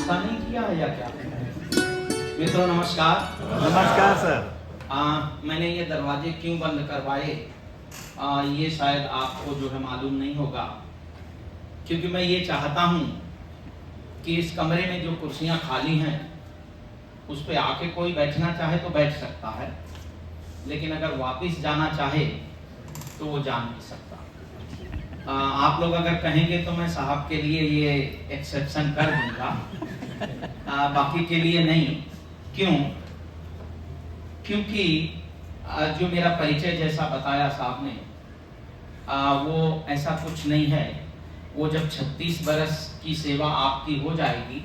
नाश्ता नहीं किया है या क्या? मित्रों नमस्कार। नमस्कार सर। मैंने ये दरवाजे क्यों बंद करवाए ये शायद आपको जो है मालूम नहीं होगा, क्योंकि मैं ये चाहता हूँ कि इस कमरे में जो कुर्सियाँ खाली हैं उस पे आके कोई बैठना चाहे तो बैठ सकता है, लेकिन अगर वापस जाना चाहे तो वो जा नहीं सकता। आप लोग अगर कहेंगे तो मैं साहब के लिए ये एक्सेप्शन कर दूंगा, बाकी के लिए नहीं। क्यों? क्योंकि जो मेरा परिचय जैसा बताया साहब ने वो ऐसा कुछ नहीं है। वो जब 36 बरस की सेवा आपकी हो जाएगी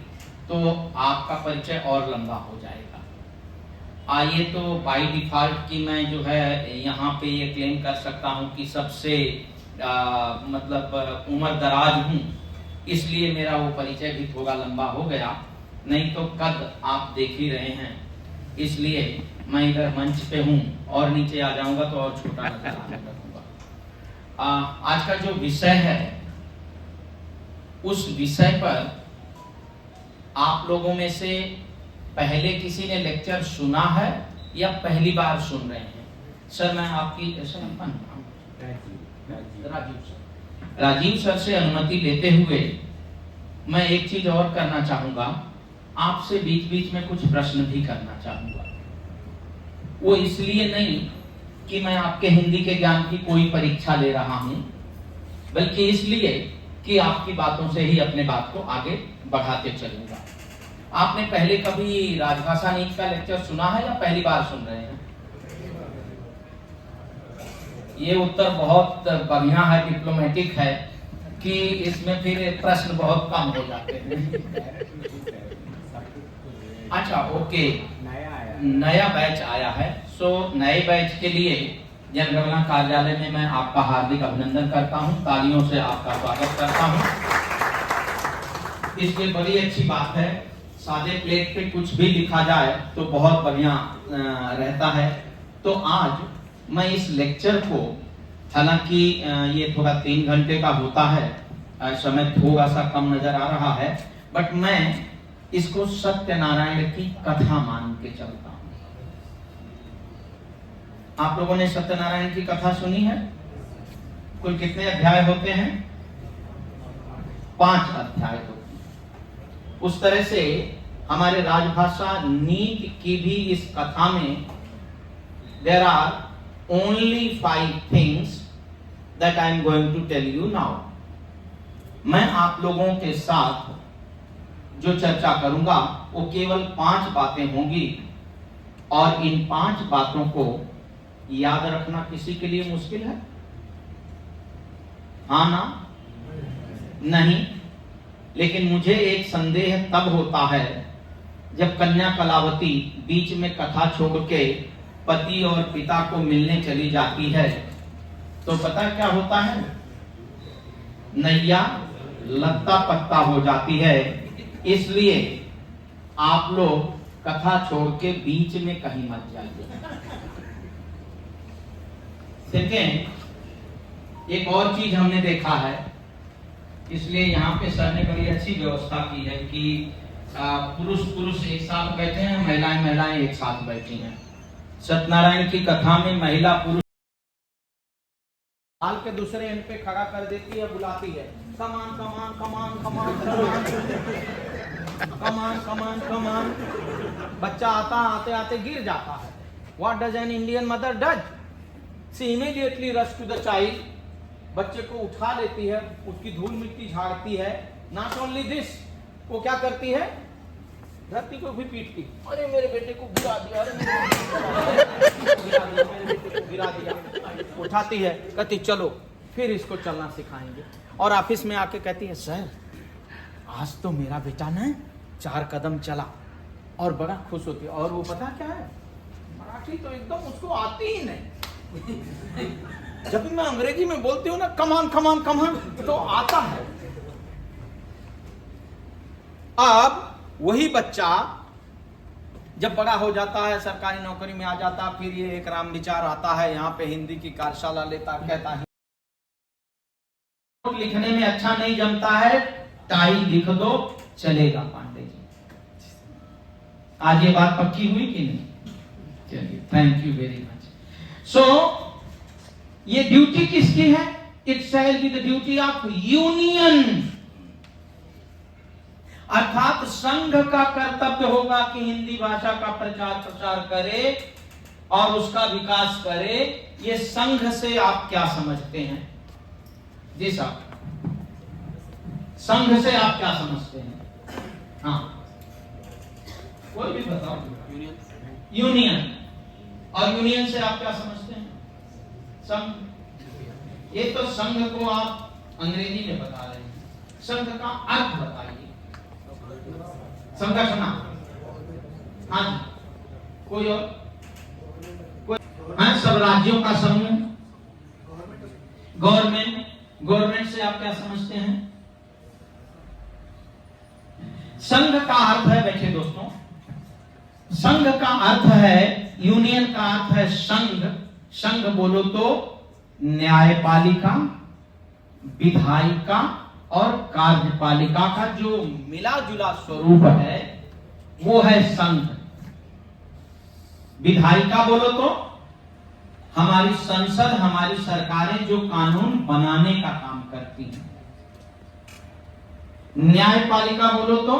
तो आपका परिचय और लंबा हो जाएगा। ये तो बाय डिफॉल्ट कि मैं जो है यहाँ पे ये क्लेम कर सकता हूँ कि सबसे मतलब उम्र दराज हूँ, इसलिए मेरा वो परिचय भी थोड़ा लंबा हो गया। नहीं तो कद आप देख ही रहे हैं, इसलिए मैं इधर मंच पे हूँ और नीचे आ जाऊंगा तो और छोटा नजर आने लगूंगा। आज का जो विषय है उस विषय पर आप लोगों में से पहले किसी ने लेक्चर सुना है या पहली बार सुन रहे हैं? सर मैं आपकी राजीव सर से अनुमति लेते हुए मैं एक चीज और करना चाहूंगा, आपसे बीच बीच में कुछ प्रश्न भी करना चाहूंगा। वो इसलिए नहीं कि मैं आपके हिंदी के ज्ञान की कोई परीक्षा ले रहा हूं, बल्कि इसलिए कि आपकी बातों से ही अपने बात को आगे बढ़ाते चलूंगा। आपने पहले कभी राजभाषा नीति का लेक्चर सुना है या पहली बार सुन रहे हैं? ये उत्तर बहुत बढ़िया है, डिप्लोमेटिक है कि इसमें फिर प्रश्न बहुत कम हो जाते हैं। अच्छा ओके, नया बैच आया है। सो नए बैच के लिए जनगणना कार्यालय में मैं आपका हार्दिक अभिनंदन करता हूं, तालियों से आपका स्वागत करता हूं। इसलिए बड़ी अच्छी बात है, सादे प्लेट पे कुछ भी लिखा जाए तो बहुत बढ़िया रहता है। तो आज मैं इस लेक्चर को, हालांकि ये थोड़ा 3 घंटे का होता है, समय थोड़ा सा कम नजर आ रहा है, बट मैं इसको सत्यनारायण की कथा मान के चलता हूं। आप लोगों ने सत्यनारायण की कथा सुनी है? कुल कितने अध्याय होते हैं? 5 अध्याय होते हैं। उस तरह से हमारे राजभाषा नीति की भी इस कथा में there are only 5 things that I am going to tell you now. मैं आप लोगों के साथ जो चर्चा करूंगा वो केवल 5 बातें होंगी, और इन 5 बातों को याद रखना किसी के लिए मुश्किल है? हाँ ना? नहीं। लेकिन मुझे एक संदेह तब होता है जब कन्या कलावती बीच में कथा छोड़ के पति और पिता को मिलने चली जाती है, तो पता क्या होता है? नैया लत्ता पत्ता हो जाती है। इसलिए आप लोग कथा छोड़ के बीच में कहीं मत जाइए। सेकेंड, एक और चीज हमने देखा है, इसलिए यहाँ पे सर ने बड़ी अच्छी व्यवस्था की है कि पुरुष एक साथ बैठे हैं, महिलाएं एक साथ बैठी हैं। सत्यनारायण की कथा में महिला पुरुष हाल के दूसरे एंड पे खड़ा कर देती है, बुलाती है, कमान कमान कमान कमान कमान कमान कमान। बच्चा आते आते गिर जाता है। What does an Indian mother does? She immediately rush to the child. बच्चे को उठा लेती है, उसकी धूल मिट्टी झाड़ती है। Not only this, वो क्या करती है? धरती को भी पीटती। अरे मेरे बेटे को गिरा दिया, अरे मेरे बेटे को गिरा दिया। उठाती है, कहती चलो फिर इसको चलना सिखाएंगे। और ऑफिस में आके कहती है, सर आज तो मेरा बेटा ना 4 कदम चला, और बड़ा खुश होती है। और वो पता क्या है, मराठी तो एकदम उसको आती ही नहीं। जब भी मैं अंग्रेजी में बोलती हूँ ना कमान कमान कमान, तो आता है। अब वही बच्चा जब बड़ा हो जाता है, सरकारी नौकरी में आ जाता, फिर ये एक राम विचार आता है, यहाँ पे हिंदी की कार्यशाला लेता, कहता है लिखने में अच्छा नहीं जमता है, टाई लिख दो चलेगा पांडे जी। आज ये बात पक्की हुई कि नहीं? चलिए, थैंक यू वेरी मच। सो ये ड्यूटी किसकी है? It shall be the duty of union, अर्थात संघ का कर्तव्य होगा कि हिंदी भाषा का प्रचार प्रसार करे और उसका विकास करे। ये संघ से आप क्या समझते हैं? जी साहब, संघ से आप क्या समझते हैं? हाँ, कोई भी बताओ। यूनियन। और यूनियन से आप क्या समझते हैं? संघ। ये तो संघ को आप अंग्रेजी में बता रहे हैं, संघ का अर्थ बताइए। संगठन। हाँ जी, कोई और? कोई? हाँ, सब राज्यों का समूह, गवर्नमेंट। गवर्नमेंट से आप क्या समझते हैं? संघ का अर्थ है, बैठे दोस्तों, संघ का अर्थ है, यूनियन का अर्थ है संघ। संघ बोलो तो न्यायपालिका, विधायिका और कार्यपालिका का जो मिला जुला स्वरूप है वो है संघ। विधायिका बोलो तो हमारी संसद, हमारी सरकारें जो कानून बनाने का काम करती हैं। न्यायपालिका बोलो तो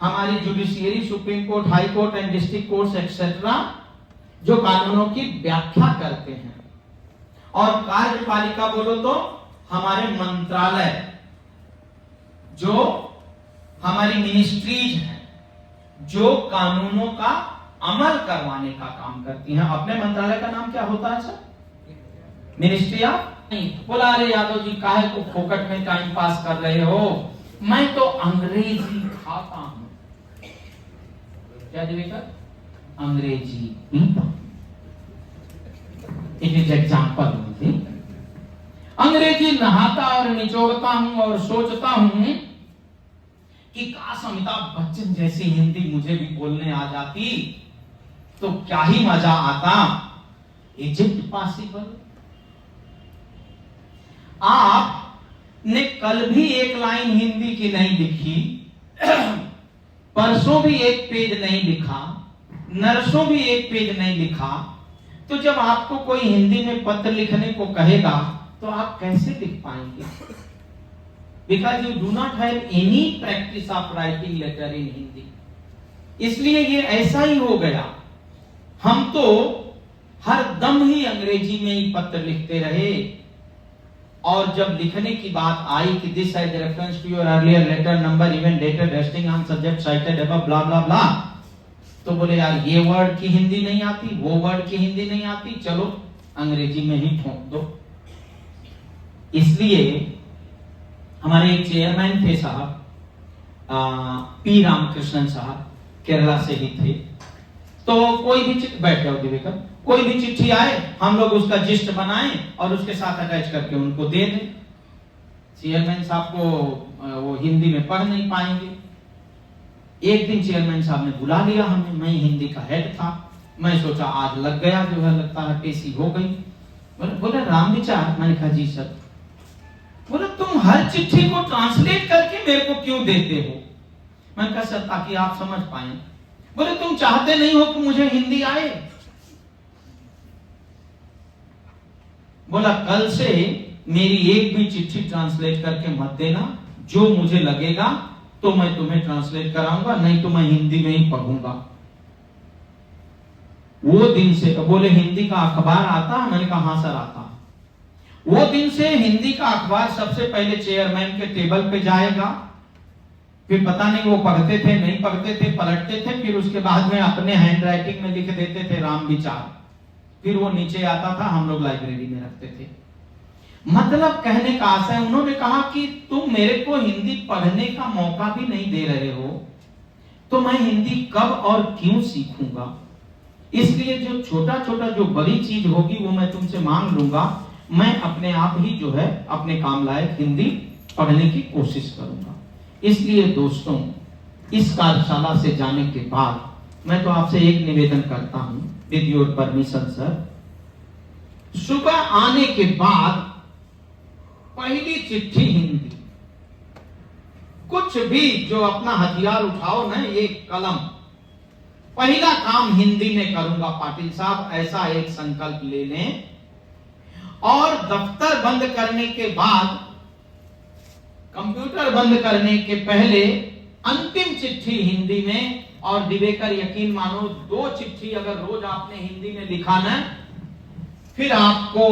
हमारी judiciary, supreme court, high court and district courts etcetera जो कानूनों की व्याख्या करते हैं। और कार्यपालिका बोलो तो हमारे मंत्रालय, जो हमारी मिनिस्ट्रीज हैं, जो कानूनों का अमल करवाने का काम करती हैं। अपने मंत्रालय का नाम क्या होता है सर? Ministry of. नहीं बोला, अरे यादव जी काहे को फोकट में टाइम पास कर रहे हो, मैं तो अंग्रेजी खाता हूं। क्या देवेकर? अंग्रेजी पीता। It is example. अंग्रेजी नहाता और निचोड़ता हूं और सोचता हूं कि काश अमिताभ बच्चन जैसी हिंदी मुझे भी बोलने आ जाती तो क्या ही मजा आता। Egypt possible. आपने कल भी एक लाइन हिंदी की नहीं लिखी, परसों भी एक पेज नहीं लिखा, नरसों भी एक पेज नहीं लिखा, तो जब आपको कोई हिंदी में पत्र लिखने को कहेगा तो आप कैसे लिख पाएंगे? Because you do not have any practice of writing letter in Hindi. इसलिए ये ऐसा ही हो गया। हम तो हर दम ही अंग्रेजी में ही पत्र लिखते रहे, और जब लिखने की बात आई कि this has reference to your earlier letter, number, event, dated, resting on subject cited above, blah blah blah, तो बोले यार ये वर्ड की हिंदी नहीं आती, वो वर्ड की हिंदी नहीं आती, चलो अंग्रेजी में ही ठोक दो। इसलिए हमारे एक चेयरमैन थे साहब, पी रामकृष्णन साहब, केरला से ही थे। तो कोई भी बैठ जाओ दिवेकर, कोई भी चिट्ठी आए हम लोग उसका जिस्ट बनाएं और उसके साथ अटैच करके उनको दे दें। चेयरमैन साहब को वो हिंदी में पढ़ नहीं पाएंगे। एक दिन चेयरमैन साहब ने बुला लिया हमें, मैं हिंदी का हेड था, मैं सोचा आज लग गया, जो है लगता है पेशी हो गई। बोले राम विचार। मैंने कहा जी सर। बोले तुम हर चिट्ठी को ट्रांसलेट करके मेरे को क्यों देते हो? मैंने कहा सर ताकि आप समझ पाए। बोले तुम चाहते नहीं हो कि मुझे हिंदी आए? बोला कल से मेरी एक भी चिट्ठी ट्रांसलेट करके मत देना, जो मुझे लगेगा तो मैं तुम्हें ट्रांसलेट कराऊंगा, नहीं तो मैं हिंदी में ही पढ़ूंगा। वो दिन से बोले हिंदी का अखबार आता? मैंने कहा हाँ सर आता। वो दिन से हिंदी का अखबार सबसे पहले चेयरमैन के टेबल पे जाएगा, फिर पता नहीं वो पढ़ते थे नहीं पढ़ते थे, पलटते थे, फिर उसके बाद में अपने हैंड राइटिंग में लिख देते थे राम विचार, फिर वो नीचे आता था, हम लोग लाइब्रेरी में रखते थे। मतलब कहने का आशय, उन्होंने कहा कि तुम मेरे को हिंदी पढ़ने का मौका भी नहीं दे रहे हो, तो मैं हिंदी कब और क्यों सीखूंगा? इसलिए जो छोटा छोटा जो बड़ी चीज होगी वो मैं तुमसे मांग लूंगा, मैं अपने आप ही जो है अपने काम लायक हिंदी पढ़ने की कोशिश करूंगा। इसलिए दोस्तों, इस कार्यशाला से जाने के बाद मैं तो आपसे एक निवेदन करता हूं, विद योर परमिशन सर, सुबह आने के बाद पहली चिट्ठी हिंदी, कुछ भी जो अपना हथियार उठाओ ना, ये कलम, पहला काम हिंदी में करूंगा। पाटिल साहब ऐसा एक संकल्प ले लें, और दफ्तर बंद करने के बाद, कंप्यूटर बंद करने के पहले अंतिम चिट्ठी हिंदी में, और दिवेकर यकीन मानो 2 चिट्ठी अगर रोज आपने हिंदी में लिखा ना, फिर आपको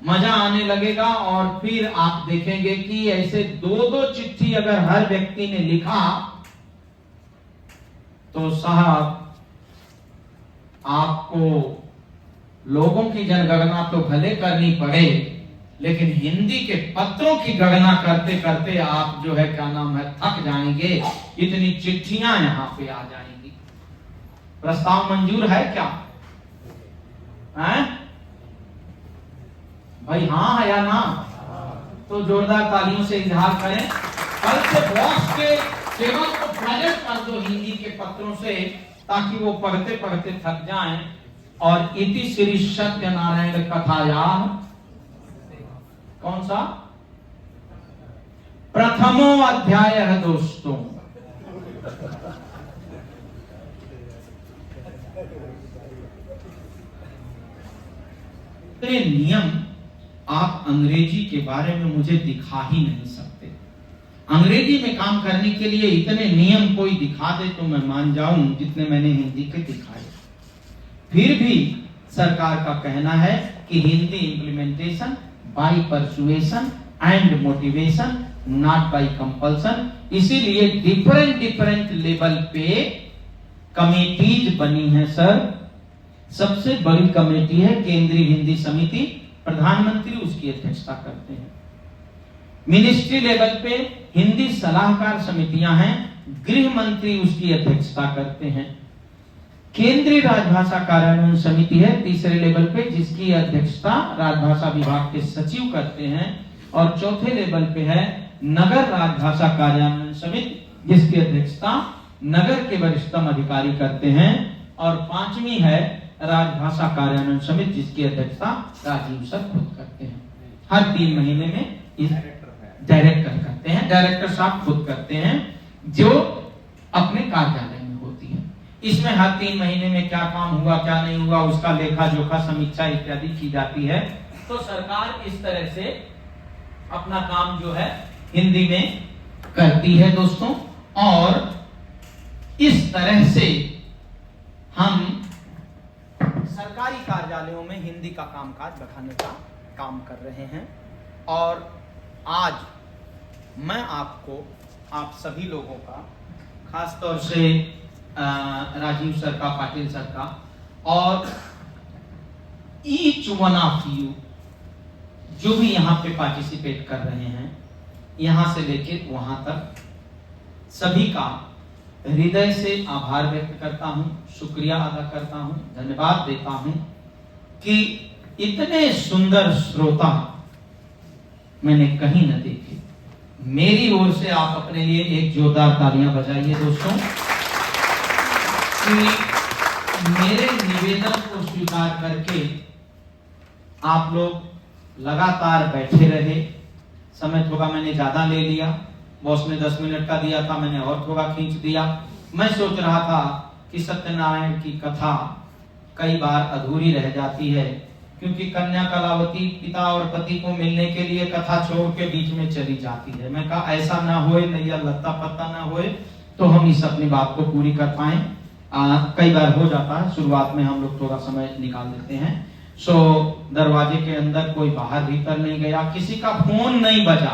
मजा आने लगेगा। और फिर आप देखेंगे कि ऐसे 2-2 चिट्ठी अगर हर व्यक्ति ने लिखा तो साहब आपको लोगों की जनगणना तो भले करनी पड़े, लेकिन हिंदी के पत्रों की गणना करते करते आप जो है क्या नाम है थक जाएंगे। इतनी चिट्ठियां यहां पे आ जाएंगी। प्रस्ताव मंजूर है क्या? हैं? भाई हाँ है या ना? तो जोरदार तालियों से इजहार करें। कल से बॉस के टेबल को प्रेजेंट कर दो हिंदी के पत्रों से, ताकि वो पढ़ते पढ़ते थक जाएं। और इति श्री सत्यनारायण कथाया, कौन सा? प्रथमो अध्याय है दोस्तों। इतने नियम आप अंग्रेजी के बारे में मुझे दिखा ही नहीं सकते। अंग्रेजी में काम करने के लिए इतने नियम कोई दिखा दे तो मैं मान जाऊं, जितने मैंने हिंदी के दिखाए। फिर भी सरकार का कहना है कि Hindi implementation by persuasion and motivation, not by compulsion. इसीलिए डिफरेंट लेवल पे कमेटीज बनी है सर। सबसे बड़ी कमेटी है केंद्रीय हिंदी समिति, प्रधानमंत्री उसकी अध्यक्षता करते हैं। मिनिस्ट्री लेवल पे हिंदी सलाहकार समितियां हैं, गृह मंत्री उसकी अध्यक्षता करते हैं। केंद्रीय राजभाषा कार्यान्वयन समिति है तीसरे लेवल पे, जिसकी अध्यक्षता राजभाषा विभाग के सचिव करते हैं। और चौथे लेवल पे है नगर राजभाषा कार्यान्वयन समिति, जिसकी अध्यक्षता नगर के वरिष्ठतम अधिकारी करते हैं। और 5वीं है राजभाषा कार्यान्वयन समिति, जिसकी अध्यक्षता राजीव सर खुद करते हैं। हर 3 महीने में इस डायरेक्टर करते हैं, डायरेक्टर साहब खुद करते हैं, जो अपने कार्यालय में होती है। इसमें हर 3 महीने में क्या काम हुआ क्या नहीं हुआ उसका लेखा जोखा समीक्षा इत्यादि की जाती है। तो सरकार इस तरह से अपना काम जो है हिंदी में करती है दोस्तों। और इस तरह से हम सरकारी कार्यालयों में हिंदी का कामकाज बढ़ाने का काम कर रहे हैं। और आज मैं आपको, आप सभी लोगों का, खास तौर से राजीव सर का, पाटिल सर का, और ईच वन ऑफ यू जो भी यहाँ पे पार्टिसिपेट कर रहे हैं, यहाँ से लेके वहां तक, सभी का हृदय से आभार व्यक्त करता हूं, शुक्रिया अदा करता हूं, धन्यवाद देता हूं कि इतने सुंदर श्रोता मैंने कहीं न देखे। मेरी ओर से आप अपने लिए एक जोरदार तालियां बजाइए दोस्तों, कि मेरे निवेदन को स्वीकार करके आप लोग लगातार बैठे रहे। समय थोड़ा मैंने ज्यादा ले लिया, बॉस ने 10 मिनट का दिया था, मैंने और थोड़ा खींच दिया। मैं सोच रहा था कि सत्यनारायण की कथा कई बार अधूरी रह जाती है, क्योंकि कन्या कलावती पिता और पति को मिलने के लिए कथा छोड़ के बीच में चली जाती है। मैं कहा ऐसा ना होए, नैया लत्ता पत्ता ना होए, तो हम इस अपनी बात को पूरी कर पाए। कई बार हो जाता है, शुरुआत में हम लोग थोड़ा समय निकाल देते हैं। दरवाजे के अंदर कोई बाहर भीतर नहीं गया, किसी का फोन नहीं बजा।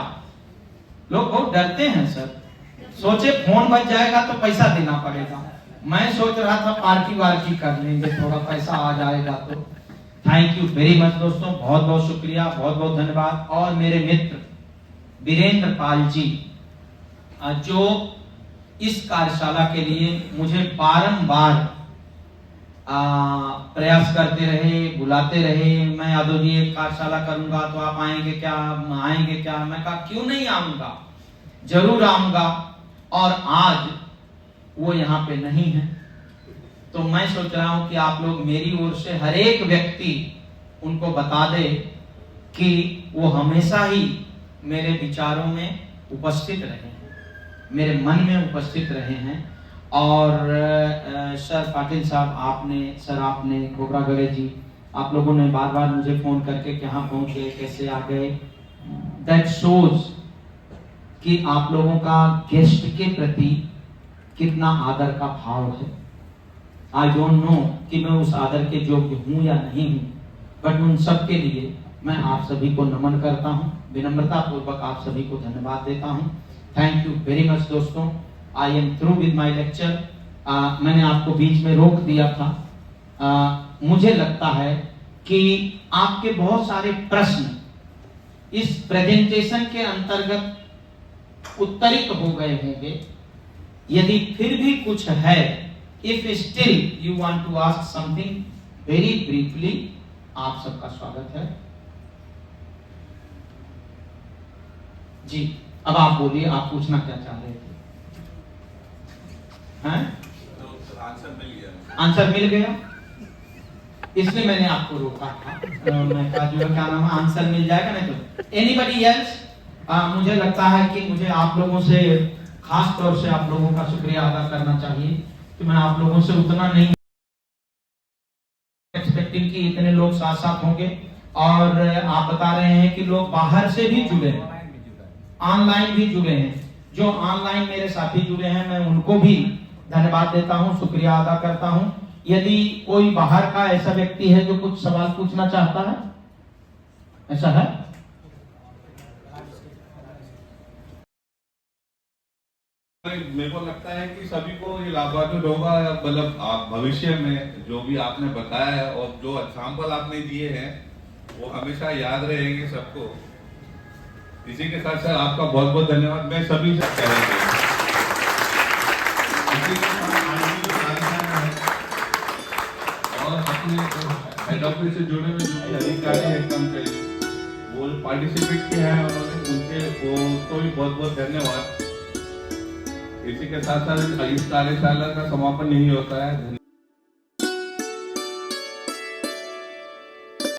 लोग बहुत डरते हैं सर, सोचे फोन बच जाएगा तो पैसा देना पड़ेगा। मैं सोच रहा था पार्टी वार्टी कर लेंगे, थोड़ा पैसा आ जाएगा तो। थैंक यू वेरी मच दोस्तों, बहुत बहुत शुक्रिया, बहुत बहुत धन्यवाद। और मेरे मित्र वीरेंद्र पाल जी, जो इस कार्यशाला के लिए मुझे बारंबार प्रयास करते रहे, बुलाते रहे। मैं यादव जी एक कार्यशाला करूंगा तो आप आएंगे क्या, आएंगे क्या? मैं कहा क्यों नहीं आऊंगा, जरूर आऊंगा। और आज वो यहाँ पे नहीं है, तो मैं सोच रहा हूं कि आप लोग मेरी ओर से हर एक व्यक्ति उनको बता दे कि वो हमेशा ही मेरे विचारों में उपस्थित रहे हैं, मेरे मन में उपस्थित रहे हैं। और सर पाटिल साहब आपने खोबरा गड़े जी, आप लोगों ने बार बार मुझे फोन करके कहाँ पहुंचे, कैसे आ गए। दैट शोज कि आप लोगों का गेस्ट के प्रति कितना आदर का भाव है। आई डोंट नो कि मैं उस आदर के योग्य हूं या नहीं हूं, बट उन सब के लिए मैं आप सभी को नमन करता हूं, विनम्रता पूर्वक आप सभी को धन्यवाद देता हूं। थैंक यू वेरी मच दोस्तों। I am through with my lecture. मैंने आपको बीच में रोक दिया था। मुझे लगता है कि आपके बहुत सारे प्रश्न इस प्रेजेंटेशन के अंतर्गत उत्तरित हो गए होंगे। यदि फिर भी कुछ है, if still you want to ask something very briefly, आप सबका स्वागत है। जी अब आप बोलिए, आप पूछना क्या चाह रहे थे? तो आंसर मिल गया, इसलिए मैंने आपको रोका था। मैं कहा जो क्या नाम है, आंसर मिल जाएगा नहीं तो। Anybody else? मुझे लगता है कि मुझे आप लोगों से, खास तौर से आप लोगों का शुक्रिया अदा करना चाहिए कि मैं आप लोगों से उतना नहीं एक्सपेक्टिंग कि इतने लोग साथ साथ होंगे। और आप बता रहे हैं कि लोग बाहर से भी जुड़े हैं, ऑनलाइन भी जुड़े हैं। जो ऑनलाइन मेरे साथी जुड़े हैं, मैं उनको भी धन्यवाद देता हूं, शुक्रिया अदा करता हूं। यदि कोई बाहर का ऐसा व्यक्ति है जो कुछ सवाल पूछना चाहता है, ऐसा है? मेरे को लगता है कि सभी को ये लाभान्वित होगा। मतलब आप भविष्य में जो भी आपने बताया है और जो एग्जाम्पल आपने दिए हैं वो हमेशा याद रहेंगे सबको। इसी के साथ साथ आपका बहुत बहुत धन्यवाद मैं सभी से कह रहे थे। और अपने हेड ऑफिस से जुड़े हुए जो भी अधिकारी है कर्मचारी वो पार्टिसिपेट किया है उन्होंने, उनको भी बहुत बहुत धन्यवाद। इसी के साथ साथ इस कार्यशाला का समापन नहीं होता है।